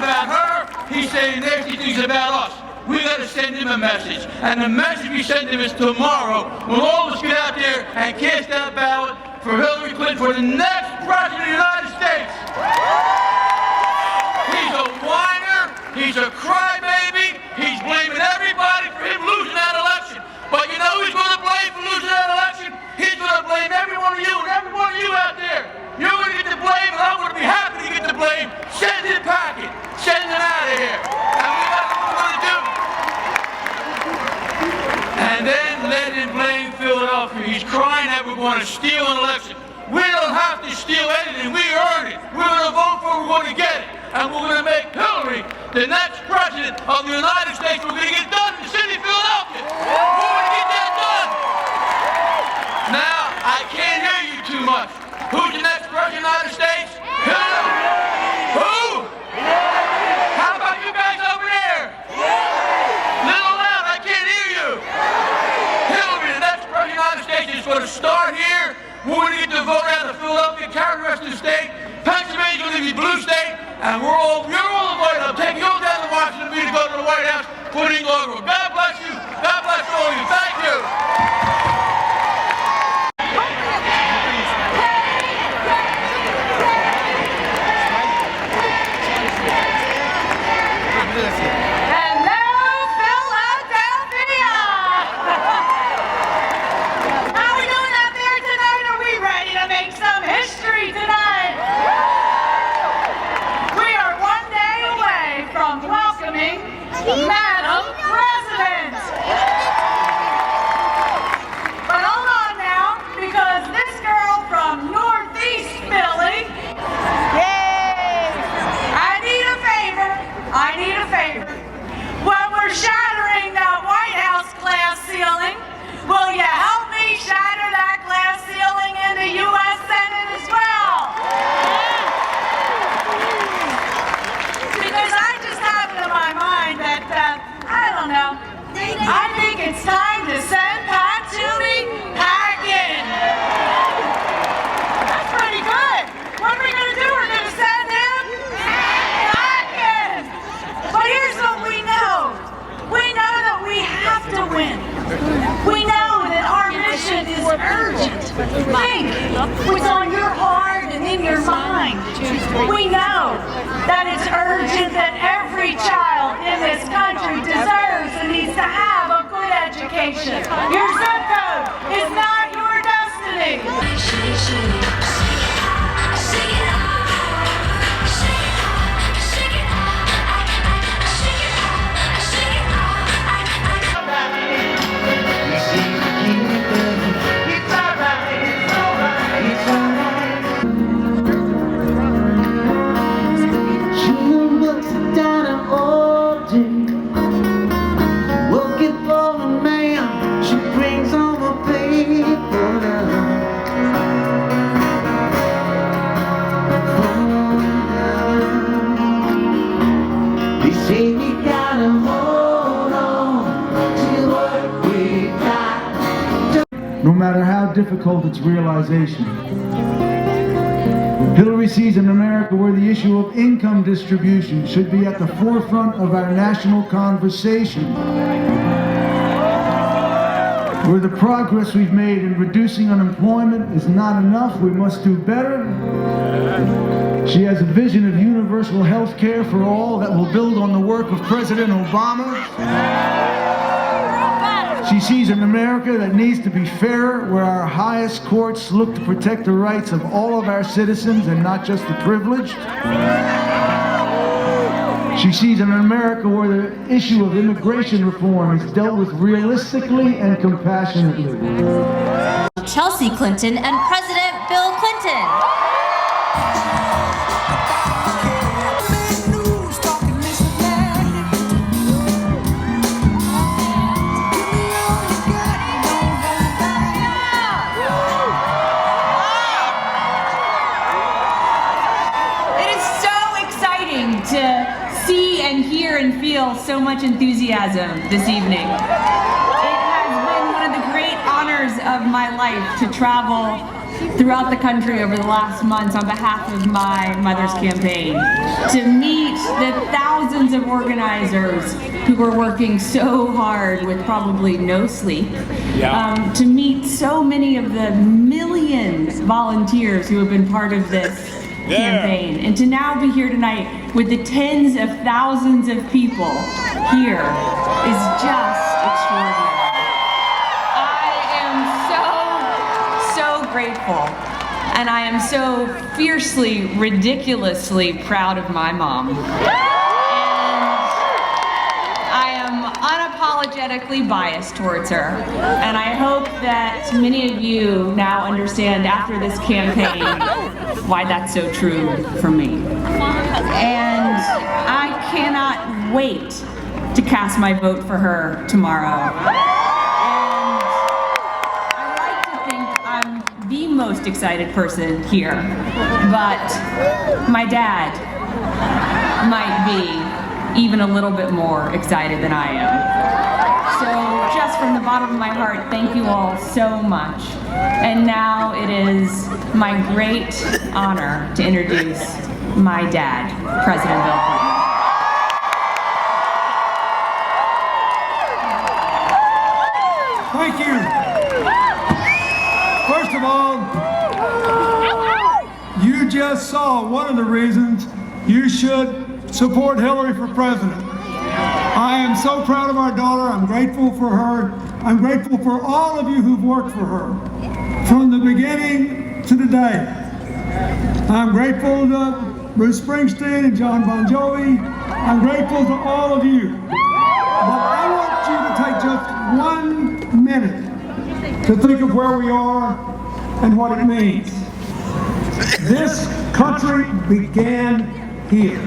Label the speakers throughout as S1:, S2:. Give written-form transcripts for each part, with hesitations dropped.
S1: about her, he's saying nasty things about us. We got to send him a message. And the message we send him is tomorrow, when all of us get out there and cast that ballot for Hillary Clinton for the next president of the United States. He's a whiner, he's a crybaby, he's blaming everybody for him losing that election. But you know who he's going to blame for losing that election? He's going to blame every one of you and every one of you out there. You're going to get the blame, and I'm going to be happy to get the blame. Send him packing. Send him out of here. And we got what we're going to do. And then let him blame Philadelphia. He's crying that we're going to steal an election. We don't have to steal anything. We earn it. We're going to vote for it. We're going to get it. And we're going to make Hillary the next president of the United States. We're going to get it done in the city of Philadelphia. We're going to get that done. Now, I can't hear you too much. Who's the next president of the United States? Hillary. Who? How about you guys over there? Little loud, I can't hear you. Hillary, the next president of the United States, is going to start here. We're going to get the vote out of Philadelphia, carry the rest of the state. Pennsylvania's going to be blue state, and you're all invited. I'm taking you all down to Washington to go to the White House for the inaugural. God bless you. God bless all of you. Thank you.
S2: Madam President! But hold on now, because this girl from Northeast Philly, yay! I need a favor. When we're shattering that White House glass ceiling, will you help me shatter that glass ceiling in the U.S. Senate as well? Because I just have it in my mind that, I don't know, I think it's time to send Pat Toomey packing. That's pretty good. What are we going to do? We're going to send him packing. But here's what we know. We know that we have to win. We know that our mission is urgent. Think what's on your heart and in your mind. We know that it's urgent that every child in this country deserves and needs to have a good education. Your zip code is not your destiny.
S3: No matter how difficult its realization. Hillary sees an America where the issue of income distribution should be at the forefront of our national conversation. Where the progress we've made in reducing unemployment is not enough, we must do better. She has a vision of universal health care for all that will build on the work of President Obama. She sees an America that needs to be fairer, where our highest courts look to protect the rights of all of our citizens and not just the privileged. She sees an America where the issue of immigration reform is dealt with realistically and compassionately.
S4: Chelsea Clinton and President Bill Clinton.
S5: And feel so much enthusiasm this evening. It has been one of the great honors of my life to travel throughout the country over the last months on behalf of my mother's campaign, to meet the thousands of organizers who were working so hard with probably no sleep, to meet so many of the millions of volunteers who have been part of this campaign, and to now be here tonight with the tens of thousands of people here is just extraordinary. I am so grateful, and I am so fiercely, ridiculously proud of my mom. And I am unapologetically biased towards her, and I hope that many of you now understand after this campaign why that's so true for me. And I cannot wait to cast my vote for her tomorrow. And I like to think I'm the most excited person here, but my dad might be even a little bit more excited than I am. So just from the bottom of my heart, thank you all so much. And now it is my great honor to introduce my dad, President Bill Clinton.
S6: Thank you. First of all, you just saw one of the reasons you should support Hillary for president. I am so proud of our daughter. I'm grateful for her. I'm grateful for all of you who've worked for her from the beginning to today. I'm grateful to Bruce Springstein and John Bon Jovi. I'm grateful to all of you. But I want you to take just 1 minute to think of where we are and what it means. This country began here.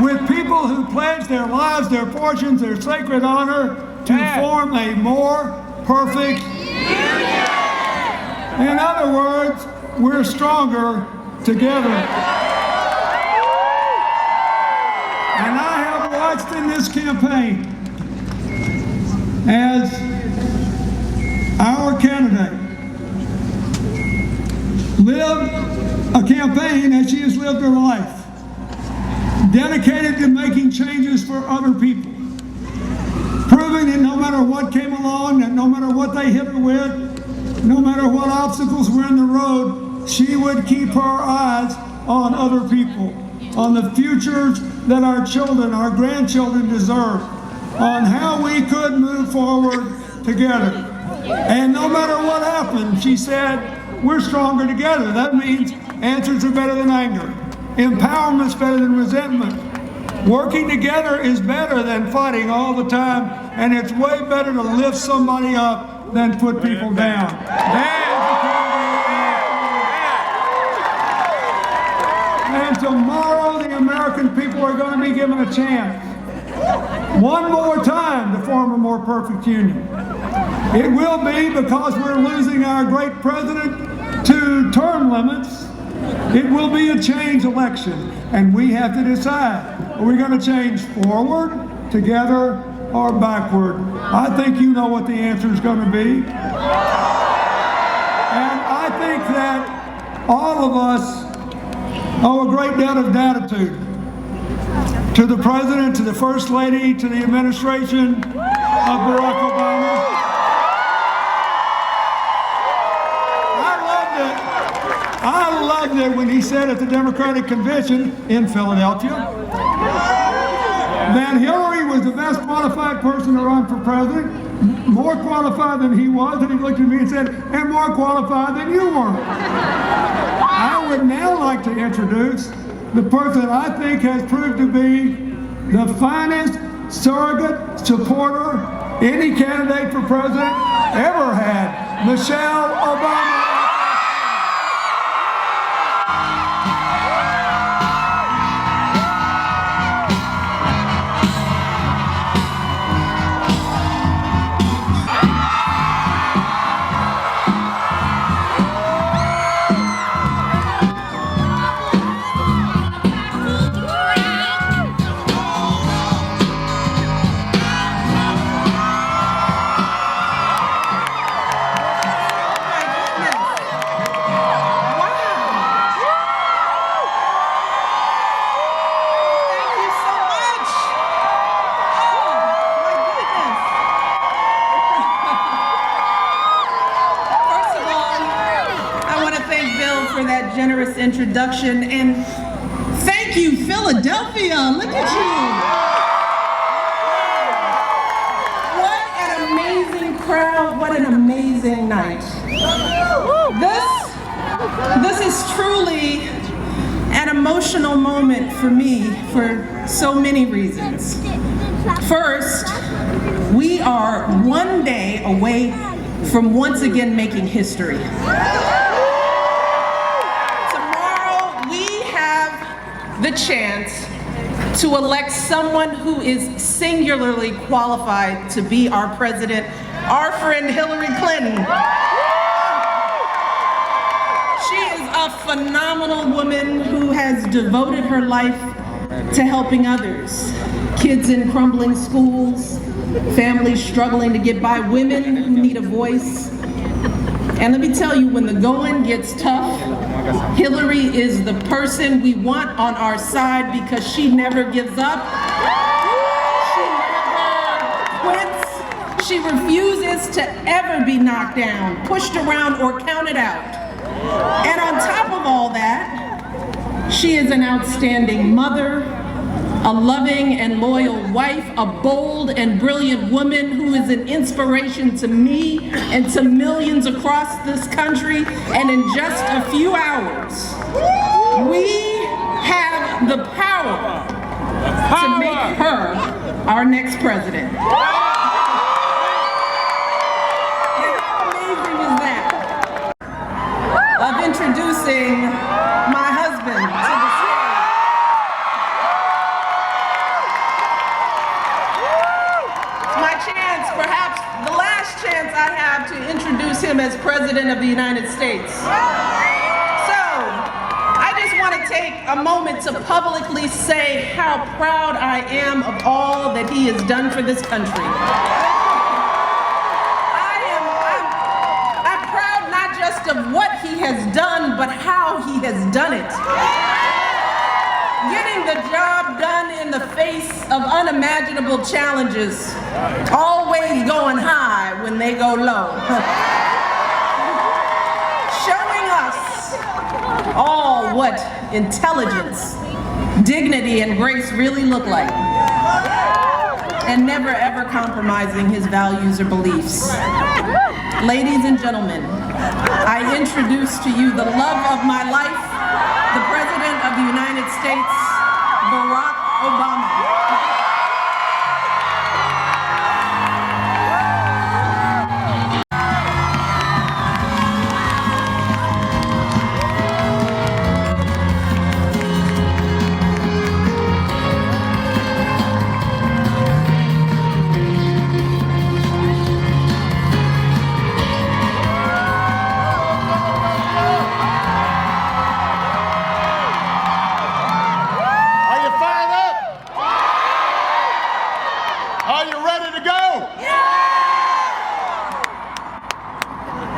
S6: With people who pledged their lives, their fortunes, their sacred honor to form a more perfect union. In other words, we're stronger together. And I have watched in this campaign as our candidate lived a campaign as she has lived her life, dedicated to making changes for other people, proving that no matter what came along, that no matter what they hit her with, no matter what obstacles were in the road, she would keep her eyes on other people, on the futures that our children, our grandchildren deserve, on how we could move forward together. And no matter what happened, she said, we're stronger together. That means answers are better than anger. Empowerment's better than resentment. Working together is better than fighting all the time, and it's way better to lift somebody up than put people down. And tomorrow the American people are going to be given a chance, one more time, to form a more perfect union. It will be because we're losing our great president to term limits. It will be a change election, and we have to decide, are we going to change forward, together, or backward? I think you know what the answer is going to be. And I think that all of us owe a great debt of gratitude to the President, to the First Lady, to the administration of Barack Obama. I loved it when he said at the Democratic Convention in Philadelphia that Hillary was the best qualified person to run for president, more qualified than he was, and he looked at me and said, and more qualified than you were. I would now like to introduce the person I think has proved to be the finest surrogate supporter any candidate for president ever had, Michelle Obama.
S7: for that generous introduction, and thank you, Philadelphia. Look at you. What an amazing crowd, what an amazing night. This is truly an emotional moment for me for so many reasons. First, we are one day away from once again making history. Tomorrow, we have the chance to elect someone who is singularly qualified to be our president, our friend Hillary Clinton. She is a phenomenal woman who has devoted her life to helping others. Kids in crumbling schools, families struggling to get by, women who need a voice. And let me tell you, when the going gets tough, Hillary is the person we want on our side because she never gives up. She never quits. She refuses to ever be knocked down, pushed around, or counted out. And on top of all that, she is an outstanding mother, a loving and loyal wife, a bold and brilliant woman who is an inspiration to me and to millions across this country. And in just a few hours, we have the power to make her our next president. How amazing is that? Of introducing my husband to the stage. My chance, perhaps the last chance I have to introduce him as President of the United States. So, I just want to take a moment to publicly say how proud I am of all that he has done for this country. I'm proud not just of what he has done, but how he has done it. Getting the job done in the face of unimaginable challenges, always going high when they go low. Showing us all what intelligence, dignity, and grace really look like. And never ever compromising his values or beliefs. Ladies and gentlemen, I introduce to you the love of my life, the President of the United States, Barack Obama.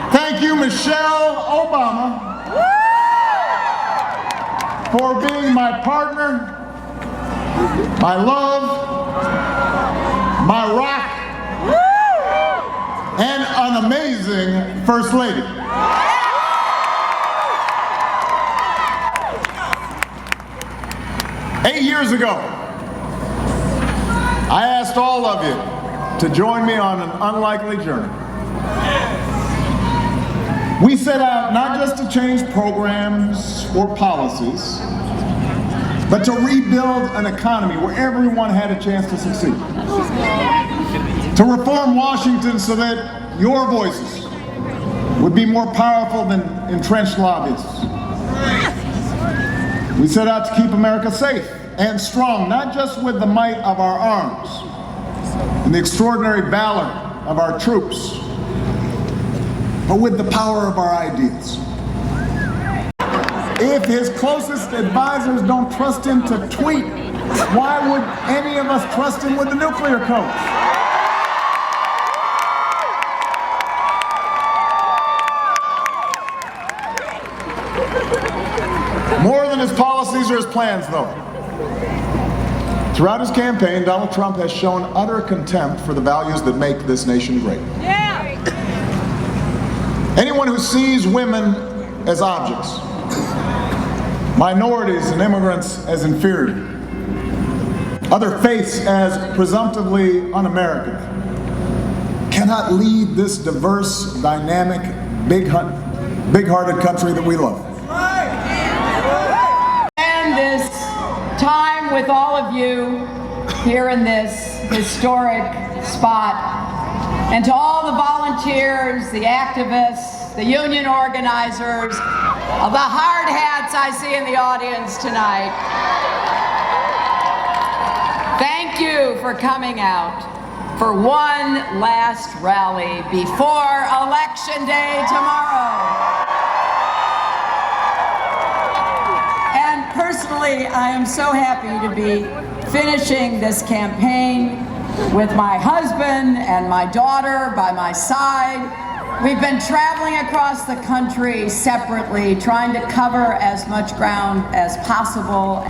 S8: Thank you, Michelle Obama, for being my partner, my love, my rock, and an amazing First Lady. Eight years ago, I asked all of you to join me on an unlikely journey. We set out not just to change programs or policies, but to rebuild an economy where everyone had a chance to succeed. To reform Washington so that your voices would be more powerful than entrenched lobbyists. We set out to keep America safe and strong, not just with the might of our arms and the extraordinary valor of our troops, but with the power of our ideas. If his closest advisors don't trust him to tweet, why would any of us trust him with the nuclear codes? More than his policies or his plans, though. Throughout his campaign, Donald Trump has shown utter contempt for the values that make this nation great. Anyone who sees women as objects, minorities and immigrants as inferior, other faiths as presumptively un-American, cannot lead this diverse, dynamic, big-hearted country that we love.
S9: And this time with all of you here in this historic spot, and to all the volunteers, the activists, the union organizers, of the hard hats I see in the audience tonight, thank you for coming out for one last rally before Election Day tomorrow. And personally, I am so happy to be finishing this campaign with my husband and my daughter by my side. We've been traveling across the country separately, trying to cover as much ground as possible.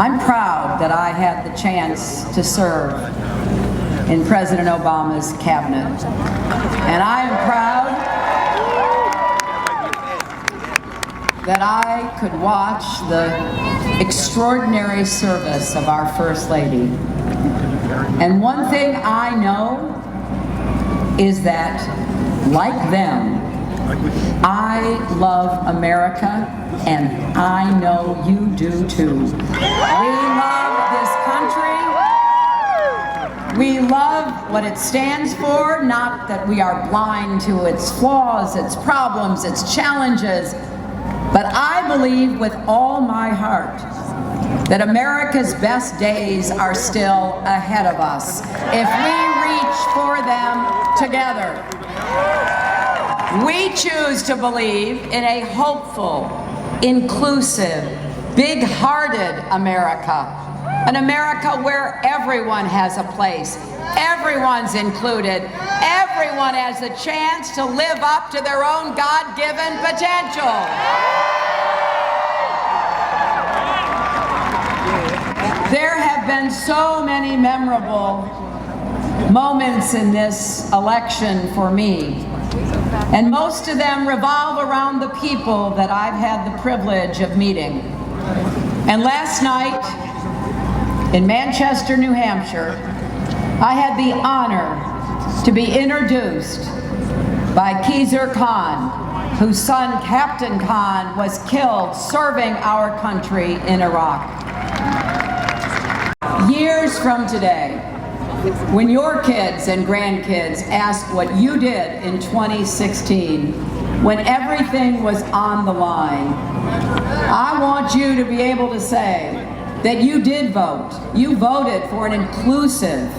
S9: I'm proud that I had the chance to serve in President Obama's cabinet. And I am proud that I could watch the extraordinary service of our First Lady. And one thing I know is that, like them, I love America, and I know you do too. We love this country. We love what it stands for, not that we are blind to its flaws, its problems, its challenges, but I believe with all my heart that America's best days are still ahead of us if we reach for them together. We choose to believe in a hopeful, inclusive, big-hearted America. An America where everyone has a place, everyone's included, everyone has a chance to live up to their own God-given potential. There have been so many memorable moments in this election for me, and most of them revolve around the people that I've had the privilege of meeting. And last night, in Manchester, New Hampshire, I had the honor to be introduced by Khizr Khan, whose son, Captain Khan, was killed serving our country in Iraq. Years from today, when your kids and grandkids ask what you did in 2016, when everything was on the line, I want you to be able to say that you did vote. You voted for an inclusive,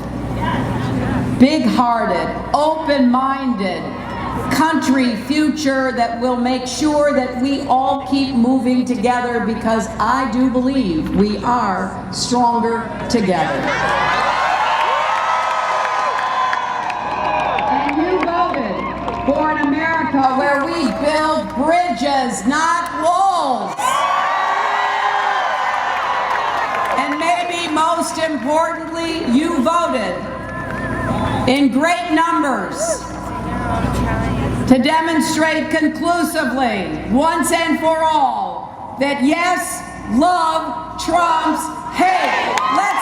S9: big-hearted, open-minded country future that will make sure that we all keep moving together, because I do believe we are stronger together. And you voted for an America where we build bridges, not walls. And maybe most importantly, you voted in great numbers to demonstrate conclusively, once and for all, that yes, love trumps hate. Let's